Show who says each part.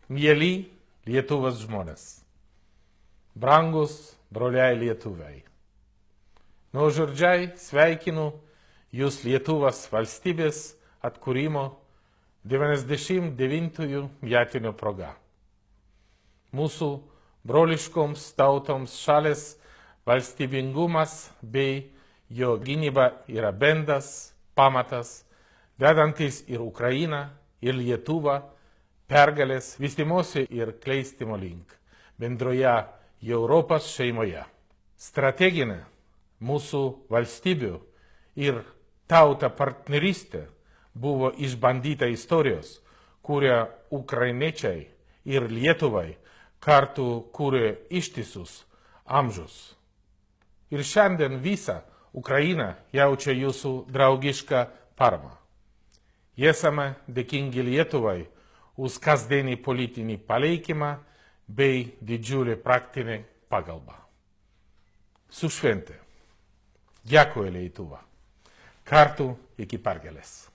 Speaker 1: Mieli Lietuvos žmonės, brangus broliai lietuviai, nuoširdžiai sveikinu Jūs Lietuvos valstybės atkūrimo 99-ųjų metinių proga. Mūsų broliškoms tautoms šalies valstybingumas bei jo gynyba yra bendras pamatas, vedantis ir Ukrainą, ir Lietuvą pergalės vystymosi ir kleistimo link bendroje Europos šeimoje. Strateginė mūsų valstybių ir tauta partnerystė buvo išbandyta istorijos, kurią ukrainiečiai ir Lietuvai kartu kūrė ištisus amžius. Ir šiandien visa Ukraina jaučia jūsų draugišką paramą. Esame dėkingi Lietuvai už kasdienį politinį palaikymą bei didžiulį praktinę pagalbą. Su švente. Dėkoju Lietuva. Kartu iki pergalės.